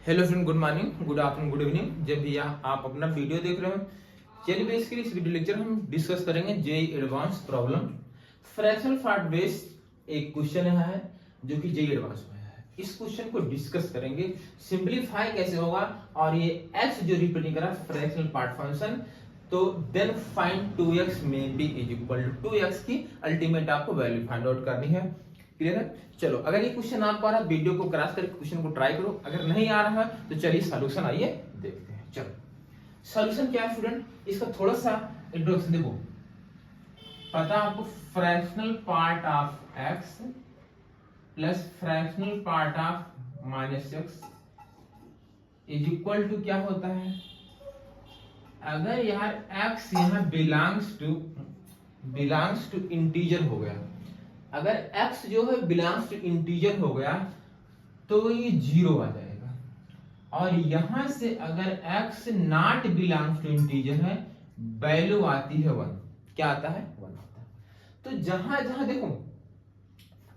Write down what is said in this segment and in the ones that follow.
Hello friend, good morning, good afternoon, good evening. जब भी आप अपना वीडियो देख रहे हो, चलिए बेसिकली इस वीडियो लेक्चर हम डिस्कस करेंगे JEE advance problem fractional part based एक क्वेश्चन है जो कि जेई एडवांस में है। इस क्वेश्चन को डिस्कस करेंगे, सिंपलीफाई कैसे होगा और ये x जो रिप्रेजेंट करा फ्रैक्शनल पार्ट फंक्शन, तो देन फाइंड 2x में B is equal to 2x की अल्टीमेट आपको वैल्यू फाइंड आउट करनी है। क्लियर है? चलो, अगर ये क्वेश्चन आपको आ रहा है, वीडियो को क्रॉस करके क्वेश्चन को ट्राई करो। अगर नहीं आ रहा है तो चलिए सॉल्यूशन आइए देखते हैं। चलो, सॉल्यूशन क्या है स्टूडेंट, इसका थोड़ा सा इंट्रोडक्शन देखो। पता आपको fractional part of x plus fractional part of minus x is equal to क्या होता है। अगर यार x यहाँ बिलोंग्स टू इंटीजर हो गया, अगर x जो है बिलोंग्स टू इंटीजर हो गया तो ये 0 आ जाएगा। और यहां से अगर x not belongs to integer है, वैल्यू आती है 1। क्या आता है? 1 आता है। तो जहां जहां देखो,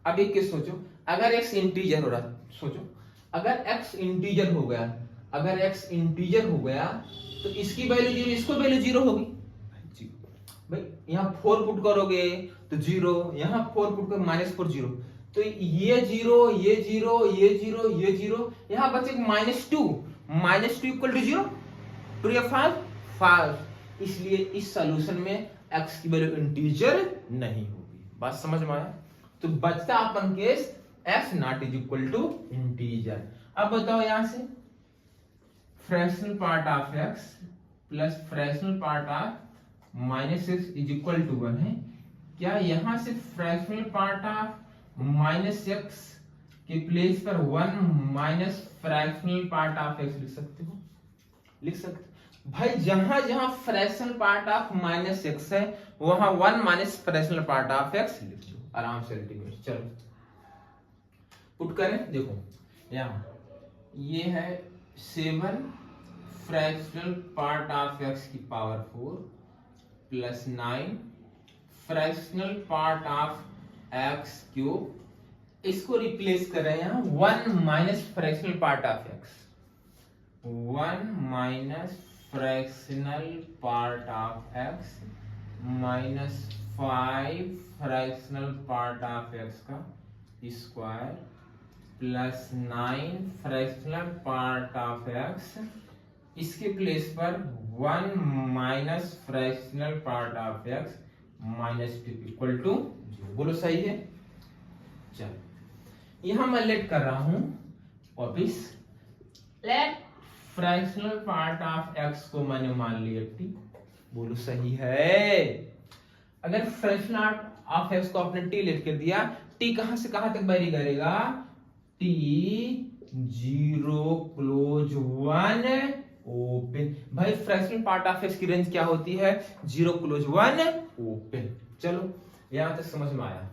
अब एक केस सोचो, अगर x इंटीजर हो रहा, सोचो अगर x इंटीजर हो गया, अगर x इंटीजर हो गया तो इसकी वैल्यू 0, इसको वैल्यू 0 होगी। भाई यहाँ 4 पुट करोगे तो 0, यहाँ 4 पुट कर -4 0, तो ये 0, ये 0, ये 0, ये 0, यहाँ बचेगा -2 इक्वल टू 0। ट्रू या फॉल्स? फॉल्स। इसलिए इस सॉल्यूशन में x की वैल्यू इंटीजर नहीं होगी। बात समझ में आया? तो बचता अपन case x not is equal to integer. अब बताओ यहां से fractional part of x plus fractional part of minus x is equal to 1 है। क्या यहां से fractional part of minus x के प्लेस पर 1 minus fractional part of x लिख सकते हो? लिख सकते भाई। जहां जहां fractional part of minus x है वहां 1 minus fractional part of x लिख दो आराम से अल्टीमेट। चलो पुट करें, देखो यहां ये है 7 फ्रैक्शनल पार्ट ऑफ एक्स की power 4 plus 9 fractional part of x cube. इसको रिप्लेस कर रहे हैं यहां 1 minus fractional part of x, 1 minus fractional part of x minus 5 fractional part of x का square plus 9 fractional part of x, इसके place पर 1 minus fractional part of x minus 2 equal to 0। बोलो सही है? चलो यहां मैं लेट कर रहा हूं वापिस। Let fractional part of x को मैंने मान लिया t। बोलो सही है? अगर फ्रैक्शनल ऑफ एक्स को आपने t लेट कर दिया, t कहां से कहां तक वेरी करेगा? t 0 close 1 open. भाई फ्रैक्शनल पार्ट ऑफ एक्स की रेंज क्या होती है? 0 क्लोज 1 ओपन। चलो यहां तक समझ में आया?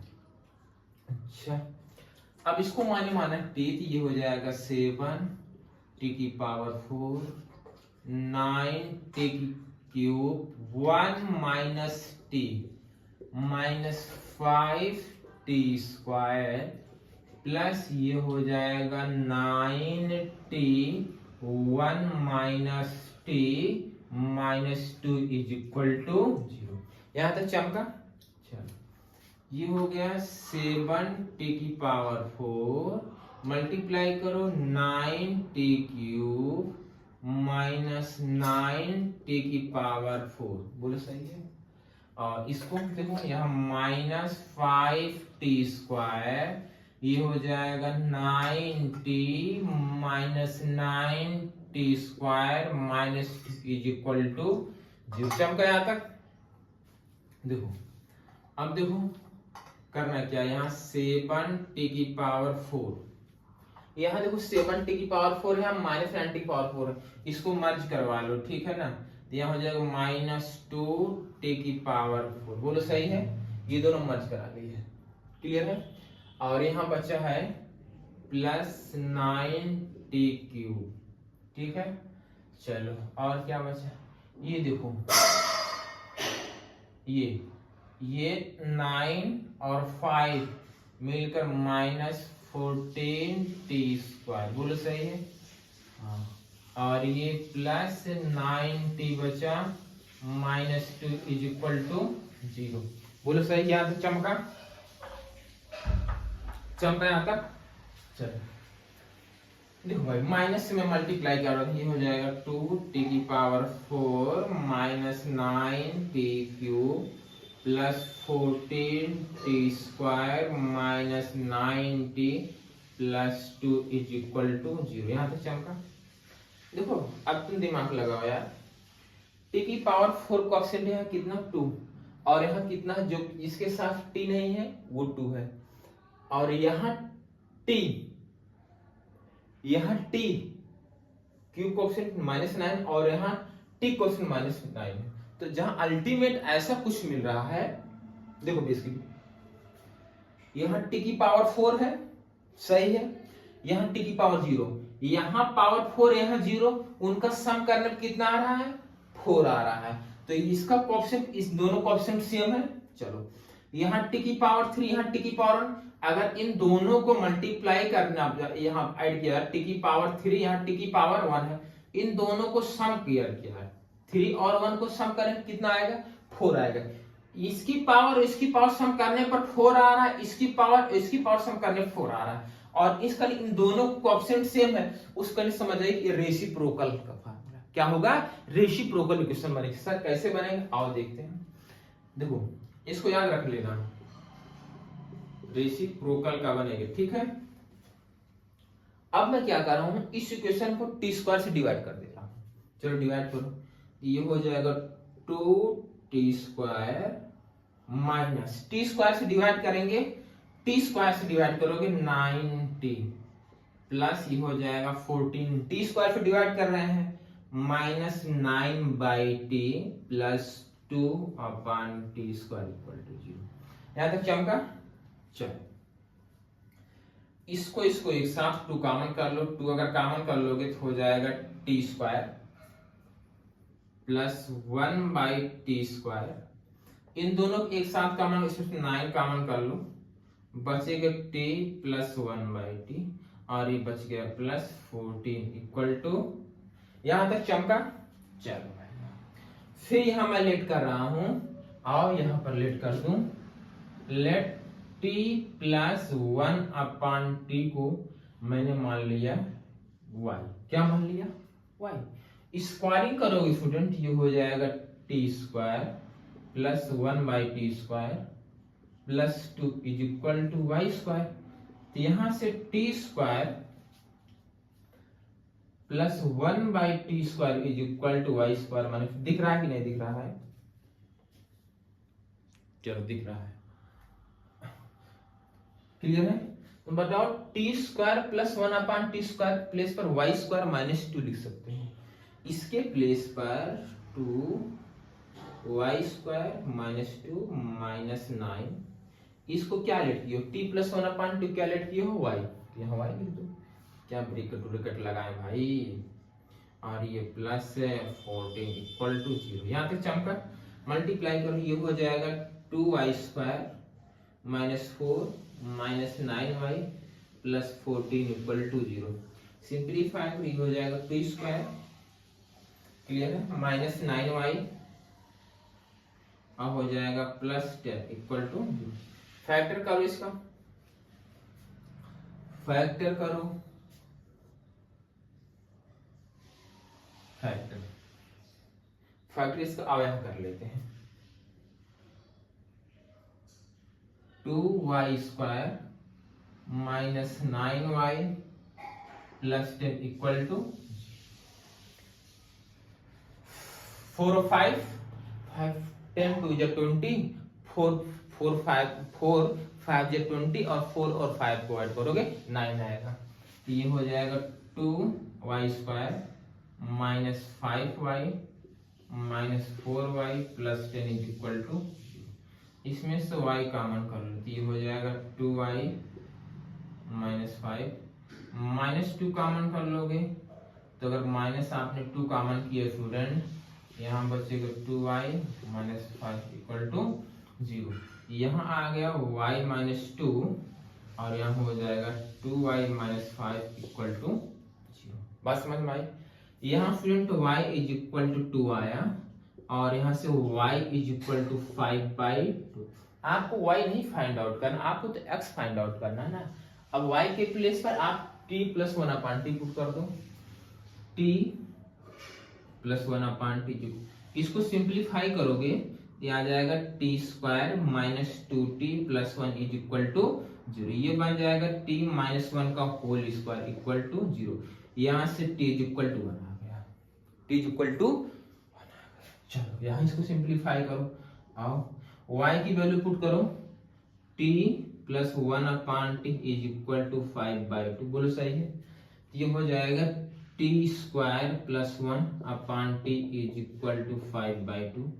अच्छा, अब इसको माना टी, तो ये हो जाएगा 7 टी की पावर 4 9 टी की cube 1 minus t minus 5 t square plus ये हो जाएगा 9 t 1 minus t minus 2 is equal to 0। यहां तक चमका? चलो ये हो गया 7 टी की पावर 4 मल्टीप्लाई करो 9 टी क्यूब माइनस 9 टी की पावर 4। बोलो सही है? और इसको देखो यहाँ माइनस 5 टी स्क्वायर, ये हो जाएगा 9t minus 9t square minus is equal to 0। चमका यहां तक? देखो अब देखो करना क्या, यहाँ 7t की पावर 4, यहाँ देखो 7t की पावर 4 है, माइनस 9t की पावर 4 है, इसको मर्ज करवा लो, ठीक है ना? तो यहाँ हो जाएगा माइनस 2t की पावर 4। बोलो सही है? ये दोनों मर्ज करा ली है। क्लियर है? और यहाँ बचा है प्लस 9t क्यूब। ठीक है? चलो और क्या बचा? ये देखो ये 9 और 5 मिलकर -14t स्क्वायर। बोलो सही है? हाँ, और ये प्लस 9t बचा -2 इज इक्वल टू 0। बोलो सही, यहाँ तक चमका? चमका यहाँ तक? चलो देखो भाई, माइनस में मल्टीप्लाई कर रहा हूँ, ये हो जाएगा 2t⁴ minus 9t³ plus 14t² minus 9t plus 2 is equal to 0। यहाँ तक चमका? देखो अब तुम दिमाग लगाओ यार, t⁴ कोएफिशिएंट है कितना 2, और यहाँ कितना जो इसके साथ t नहीं है वो 2 है, और यहाँ t क्यूब कोएफिशिएंट -9 और यहाँ t कोएफिशिएंट -9 है। तो जहां अल्टीमेट ऐसा कुछ मिल रहा है, देखो बेसिकली यहाँ t⁴ है, सही है, यहाँ t⁴, यहाँ पावर 4, यहाँ 0, उनका सम करने पर कितना आ रहा है? 4 आ रहा है। तो इसका कोएफिशिएंट, इस दोनों कोएफिशिएंट सेम है। चलो यहाँ t⁴, यहाँ t⁴, अगर इन दोनों को मल्टीप्लाई करना, यहाँ ऐड किया t⁴, यहाँ t⁴ है, इन दोनों को सम किया है, 3 और 1 को सम करें कितना आएगा? 4 आएगा। इसकी पावर सम करने पर 4 आ रहा है, इसकी पावर सम करने पर 4 आ रहा है, और इसका इन दोनों कोएफिशिएंट सेम है, उसका समझ आइए कि रेसिप्रोकल का फार्मूला क्या होगा? रेसिप्रोकल इक्वेशन बनेगी। सर कैसे बनेंगे, आओ देखते हैं। देखो इसको याद रख लेना, रेसिप्रोकल का बनेगा, ठीक है। अब मैं क्या कर रहा हूं, इस इक्वेशन को t² से डिवाइड कर दे रहा हूं। चलो डिवाइड करो, ये हो जाएगा 2t² माइनस t² से डिवाइड करेंगे, t² से डिवाइड करोगे 9t प्लस ये हो जाएगा 14, t² से डिवाइड कर रहे हैं -9/t plus 2/t² equal to 0। यहां तक चमका? चलो इसको एक साथ 2 कॉमन कर लो, 2 अगर कॉमन कर लोगे तो हो जाएगा t² प्लस 1/t²। इन दोनों एक साथ कॉमन, इसमें 9 कॉमन कर लो, बचेगा t प्लस 1/t, और ये बच गया प्लस 14 इक्वल टू, यहां तक चमका? चलो फिर यहां मैं लेट कर रहा हूं, और यहां पर लेट कर दूं, लेट t प्लस 1/t को मैंने मान लिया y। क्या मान लिया? y। स्क्वायरिंग करोगे स्टूडेंट, ये हो जाएगा t² plus 1/t² plus 2 is equal to y²। तो यहां से t² plus 1/t² is equal to y²। माने दिख रहा है कि नहीं दिख रहा है? चलो दिख रहा है, क्लियर है? तो बताओ t² प्लस 1/t² प्लेस पर y² -2 लिख सकते हैं, इसके प्लेस पर 2y² -2 -9, इसको क्या लेट किए हो? t प्लस 1/2 क्या लेट किए हो? y। यहाँ y लिख दो, क्या ब्रैकेट लगाए भाई, और ये प्लस 14 इक्वल टू 0। यहाँ तक चमका? मल्टीप्लाई करो, ये हो जाएगा 2y² -4 -9y plus 14 equal to 0। Simplify तो ये हो जाएगा t², क्लियर है, -9y, अब हो जाएगा प्लस 10 इक्वल टू 0। फैक्टर करो, इसका फैक्टर करो, फैक्टर इसका अवयव कर लेते हैं, 2y² -9y plus 10 equal to 4 और 5, 10 2 is 20, 4 5 is 20, और 4 और 5 को ऐड करोगे 9 आएगा। तो ये हो जाएगा 2y² -5y -4y plus 10 is equal to, इसमें से y कॉमन कर लो, तो ये हो जाएगा 2y -5 -2 कॉमन कर लोगे, तो अगर माइनस आपने 2 कॉमन किया स्टूडेंट, यहाँ बचेगा 2y -5 इक्वल टू 0। यहाँ आ गया y -2, और यहाँ हो जाएगा 2y -5 इक्वल टू 0। बात समझ में आई। यहाँ student y is equal to 2 आया और यहाँ से y इज इक्वल टू 5/2। आपको y नहीं फाइंड आउट करना, आपको तो x फाइंड आउट करना है ना। अब y के प्लेस पर आप t प्लस 1/t पुट कर दो, t प्लस 1/t। इसको सिंप्लीफाई करोगे ये आ जाएगा t square minus 2t plus 1 is equal to 0। ये बन जाएगा t माइनस 1 का होल स्क्वायर इक्वल टू 0। यहाँ से t इज इक्वल टू 1 आ गया, t इज इक्वल टू 1 आ गया। चलो यहाँ इसको सिंप्लीफाई करो, आओ y की वैल्यू पुट करो, t plus 1/t is equal to 5/2। बोलो सही है। ये हो जाएगा t square plus 1/t is equal to 5/2।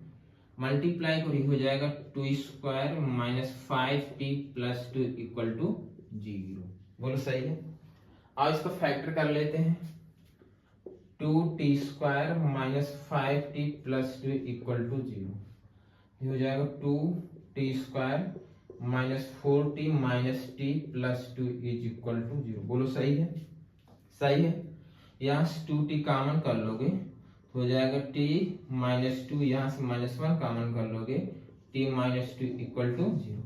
Multiply करो हो जाएगा 2 square minus 5t plus 2 equal to 0। बोलो सही है। अब इसको फैक्टर कर लेते हैं, 2t square minus 5t plus 2 equal to 0। ये हो जाएगा 2t square minus 4t minus t plus 2 is equal to 0। बोलो सही है, सही है। यहाँ से 2t कॉमन कर लोगे तो हो जाएगा t माइनस 2, यहाँ से माइनस 1 कॉमन कर लोगे t माइनस 2 इक्वल टू 0।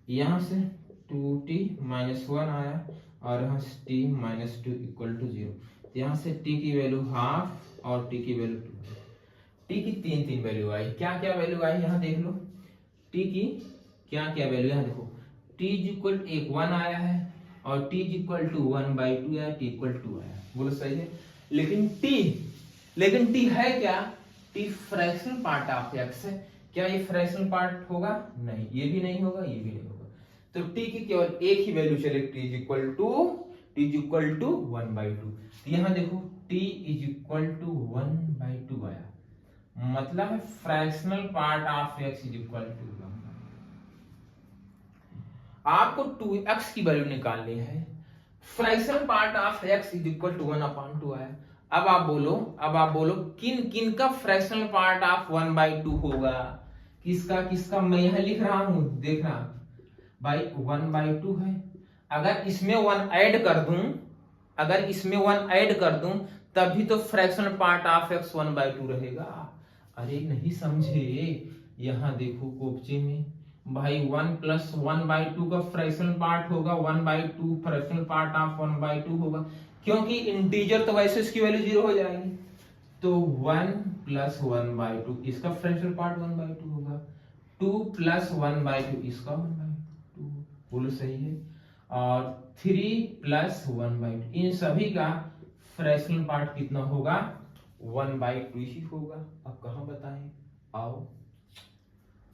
यहाँ से 2t माइनस 1 आया और यहाँ से t माइनस 2 इक्वल टू 0। यहाँ से t की वैल्यू हाफ और t की वैल्यू 2। t की तीन वैल्यू आई। क्या क्या वैल्यू आई यहाँ देख लो, t की क्या क्या वैल्यू यहाँ देखो, t इज इक्वल 1 आया है और t इज इक्वल टू 1/2 आया, t इक्वल 2 आया। बोलो सही है। लेकिन t है क्या, t fractional part of x है। क्या ये फ्रैक्शनल पार्ट होगा? नहीं, ये भी नहीं होगा, ये भी नहीं होगा। तो t की केवल एक ही वैल्यू चलेगी, t इज इक्वल टू 1/2। यहाँ देखो t इज इक्वल टू 1/2 आया, मतलब है fractional part of x is equal to 1। आपको 2x की वैल्यू निकालनी है, fractional part of x is equal to 1/2 आया। अब आप बोलो किन किन का फ्रैक्शनल पार्ट ऑफ 1/2 होगा? किसका मैं यहां लिख रहा हूं, देखना भाई 1/2 है। अगर इसमें 1 ऐड कर दूं तभी तो फ्रैक्शनल पार्ट ऑफ x 1/2 रहेगा। अरे नहीं समझे, यहां देखो कोपचे में भाई 1 प्लस 1/2 का फ्रैक्शनल पार्ट होगा 1/2, फ्रैक्शनल पार्ट ऑफ 1/2 होगा, क्योंकि इंटीजर तो वैसे इसकी वैल्यू 0 हो जाएगी। तो 1 प्लस 1/2 इसका फ्रैक्शनल पार्ट 1/2 होगा, 2 प्लस 1/2 इसका 1/2। बोलो सही है। और 3 प्लस 1/2 इन सभी का फ्रैक्शनल पार्ट कितना होगा? 1/2 ही होगा। अब कहां बताएं, आओ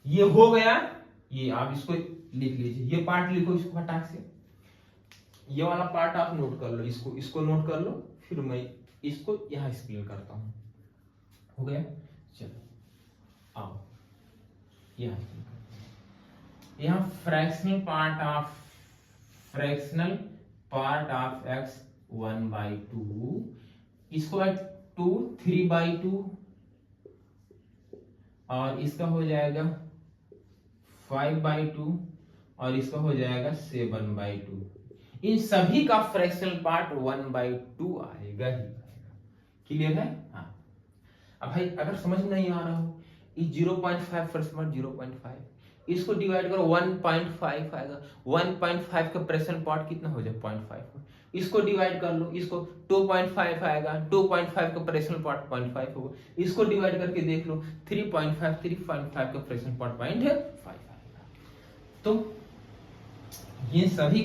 ये हो गया। ये आप इसको लिख लीजिए, ये पार्ट लिखो इसको फटाक से, ये वाला पार्ट आप नोट कर लो, इसको नोट कर लो, फिर मैं इसको यहां एक्सप्लेन करता हूं। हो गया? चलो आओ यहां फ्रैक्शनल पार्ट ऑफ x 1/2, इसको 2 3/2 और इसका हो जाएगा 5/2 और इसका हो जाएगा 7/2। इन सभी का फ्रैक्शनल पार्ट 1/2 आएगा ही आएगा। क्लियर है? हाँ। अब भाई अगर समझ नहीं आ रहा हो, इस 0.5 फ्रैक्शनल पार्ट 0.5, इसको डिवाइड करो 1.5 आएगा। 1.5 का फ्रैक्शनल पार्ट कितना हो जाए? 0.5। इसको डिवाइड कर लो, इसको 2.5 आएगा, 2.5 का फ्रैक्शनल पार्ट 0.5 होगा। इसको डिवाइड करके देख लो 3.5 का फ्रैक्शनल पार्ट 0.5 आएगा। तो इन सभी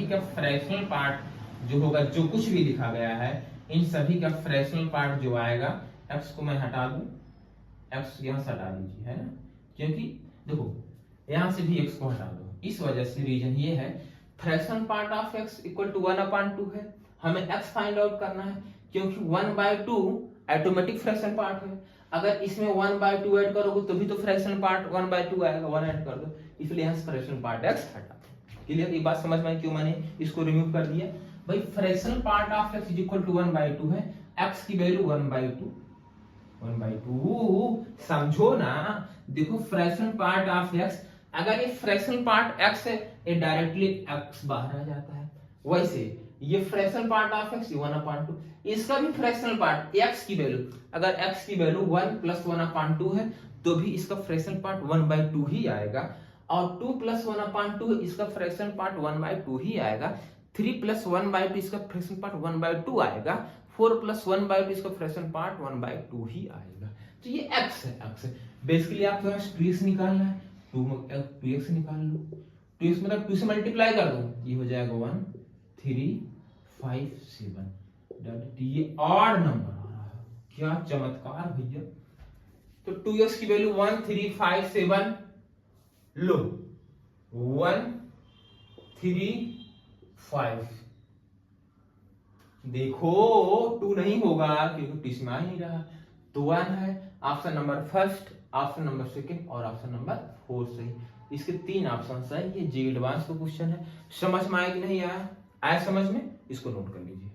का फ्रैक्शनल पार्ट जो होगा, जो कुछ भी लिखा गया है, इन सभी का फ्रैक्शनल पार्ट जो आएगा, x को मैं हटा दूं, x यहां से हटा दीजिए, है ना, क्योंकि देखो यहां से भी x को हटा दो। इस वजह से रीजन ये है, fractional part of x equal to 1/2 है, हमें x फाइंड आउट करना है, क्योंकि 1/2 ऑटोमेटिक फ्रैक्शनल पार्ट है। अगर इसमें 1/2 ऐड करोगे तो भी तो फ्रैक्शनल पार्ट 1/2 आएगा, 1 ऐड कर दो, इसलिए यहां से फ्रैक्शनल पार्ट x हटा। क्लियर? ये बात समझ में क्यों मैंने इसको रिमूव कर दिया? भाई fractional part of x is equal to 1/2 है, x की वैल्यू 1/2 समझो ना। देखो फ्रैक्शनल पार्ट ऑफ x, अगर ये फ्रैक्शनल पार्ट x है, ये डायरेक्टली x बाहर आ जाता है। वैसे ये फ्रैक्शनल पार्ट ऑफ x, ये 1/2। इसका भी फ्रैक्शनल पार्ट x की वैल्यू, अगर x की वैल्यू 1 + 1/2 है तो भी इसका फ्रैक्शनल पार्ट 1/2 ही आएगा, और 2 + 1/2 इसका फ्रैक्शनल पार्ट 1/2 ही आएगा, 3 + 1/2 इसका फ्रैक्शनल पार्ट 1/2 आएगा, 4 + 1/2 इसका फ्रैक्शनल पार्ट 1/2 ही आएगा। तो ये x है, x है। बेसिकली आपके पास 2x निकालना है, 2x निकाल लो, 2x मतलब 2 से मल्टीप्लाई कर दो, ये हो जाएगा 1 3 5 7। ये ऑड नंबर आ रहा है, क्या चमत्कार भैया। तो 2x की वैल्यू 1 3 5 7 लो, 1 3 5, देखो 2 नहीं होगा क्योंकि 2 में आ ही नहीं रहा, तो 1 है। Option number first, option number second और ऑप्शन नंबर 4 सही। इसके 3 ऑप्शन सही। ये जी एडवांस का क्वेश्चन है, समझ में आया कि नहीं आया? आया समझ में? इसको नोट कर लीजिए।